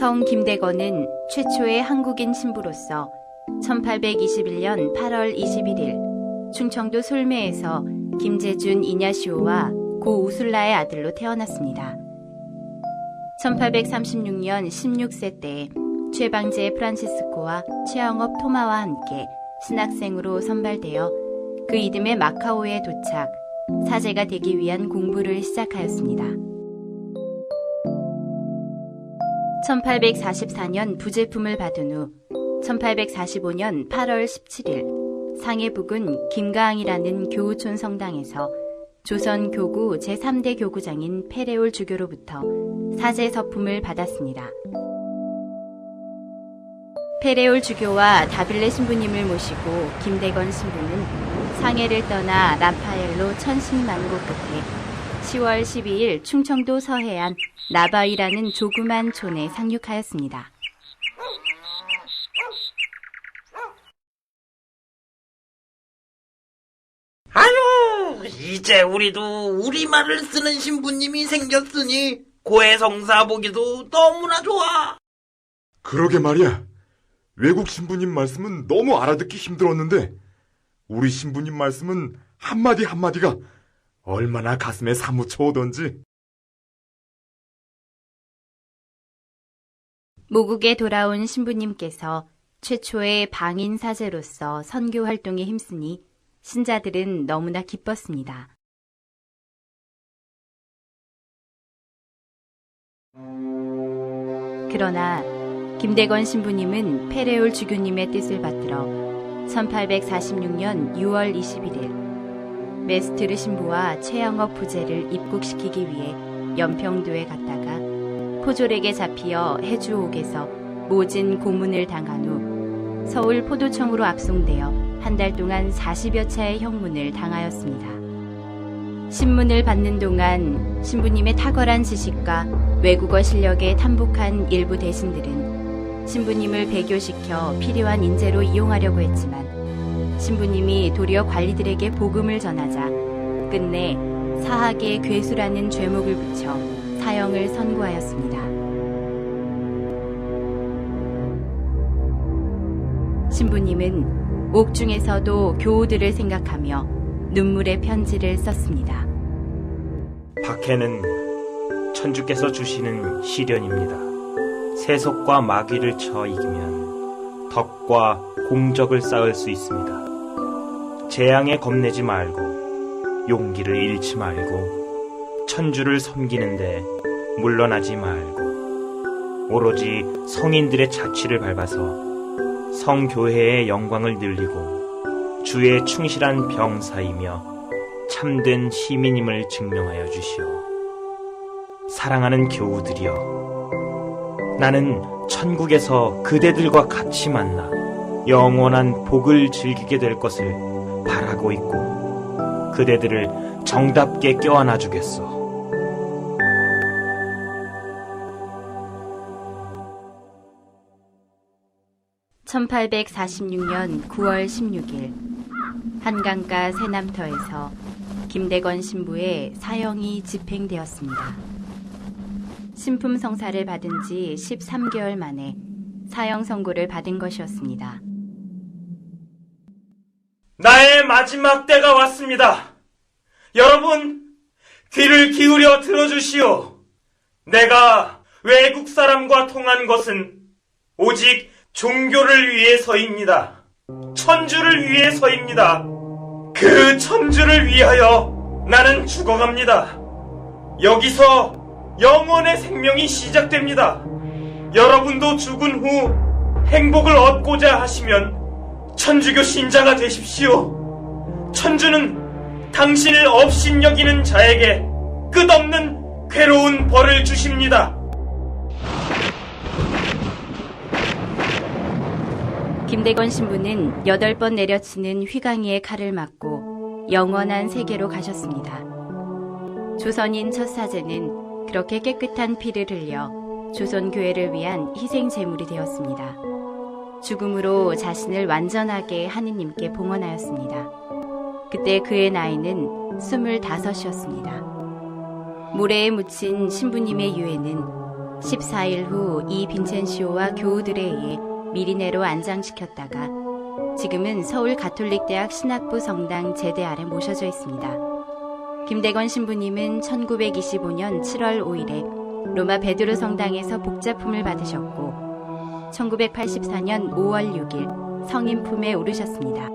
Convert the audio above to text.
성 김대건은 최초의 한국인 신부로서 1821년 8월 21일 충청도 솔매에서 김재준 이냐시오와 고 우술라의 아들로 태어났습니다. 1836년 16세 때에 최방제 프란치스코와 최영업 토마와 함께 신학생으로 선발되어 그 이듬해 마카오에 도착, 사제가 되기 위한 공부를 시작하였습니다. 1844년 부제품을 받은 후 1845년 8월 17일 상해 부근 김가항이라는 교우촌 성당에서 조선 교구 제3대 교구장인 페레올 주교로부터 사제 서품을 받았습니다. 페레올 주교와 다빌레 신부님을 모시고 김대건 신부는 상해를 떠나 라파엘로 천신만고 끝에 10월 12일 충청도 서해안 나바위라는 조그만 촌에 상륙하였습니다. 아유, 이제 우리도 우리말을 쓰는 신부님이 생겼으니 고해성사 보기도 너무나 좋아. 그러게 말이야. 외국 신부님 말씀은 너무 알아듣기 힘들었는데 우리 신부님 말씀은 한마디 한마디가 얼마나 가슴에 사무쳐 오던지. 모국에 돌아온 신부님께서 최초의 방인 사제로서 선교 활동에 힘쓰니 신자들은 너무나 기뻤습니다. 그러나 김대건 신부님은 페레올 주교님의 뜻을 받들어 1846년 6월 21일 메스트르 신부와 최영업 부제를 입국시키기 위해 연평도에 갔다가 포졸에게 잡히어 해주옥에서 모진 고문을 당한 후 서울 포도청으로 압송되어 한 달 동안 40여 차의 형문을 당하였습니다. 신문을 받는 동안 신부님의 탁월한 지식과 외국어 실력에 탐복한 일부 대신들은 신부님을 배교시켜 필요한 인재로 이용하려고 했지만 신부님이 도리어 관리들에게 복음을 전하자 끝내 사학의 괴수라는 죄목을 붙여 사형을 선고하였습니다. 신부님은 옥중에서도 교우들을 생각하며 눈물의 편지를 썼습니다. 박해는 천주께서 주시는 시련입니다. 세속과 마귀를 쳐 이기면 덕과 공적을 쌓을 수 있습니다. 재앙에 겁내지 말고 용기를 잃지 말고 천주를 섬기는데 물러나지 말고 오로지 성인들의 자취를 밟아서 성교회의 영광을 늘리고 주의 충실한 병사이며 참된 시민임을 증명하여 주시오. 사랑하는 교우들이여, 나는 천국에서 그대들과 같이 만나 영원한 복을 즐기게 될 것을 바라고 있고 그대들을 정답게 껴안아 주겠소. 1846년 9월 16일 한강가 새남터에서 김대건 신부의 사형이 집행되었습니다. 신품 성사를 받은 지 13개월 만에 사형 선고를 받은 것이었습니다. 나의 마지막 때가 왔습니다. 여러분, 귀를 기울여 들어주시오. 내가 외국 사람과 통한 것은 오직 종교를 위해서입니다. 천주를 위해서입니다. 그 천주를 위하여 나는 죽어갑니다. 여기서 영원의 생명이 시작됩니다. 여러분도 죽은 후 행복을 얻고자 하시면 천주교 신자가 되십시오. 천주는 당신을 업신여기는 자에게 끝없는 괴로운 벌을 주십니다. 김대건 신부는 8번 내려치는 휘강이의 칼을 맞고 영원한 세계로 가셨습니다. 조선인 첫 사제는 그렇게 깨끗한 피를 흘려 조선교회를 위한 희생 제물이 되었습니다. 죽음으로 자신을 완전하게 하느님께 봉헌하였습니다. 그때 그의 나이는 25이었습니다. 모래에 묻힌 신부님의 유해는 14일 후 이 빈첸시오와 교우들에 의해 미리네로 안장시켰다가 지금은 서울 가톨릭대학 신학부 성당 제대 아래 모셔져 있습니다. 김대건 신부님은 1925년 7월 5일에 로마 베드로 성당에서 복자품을 받으셨고 1984년 5월 6일 성인 품에 오르셨습니다.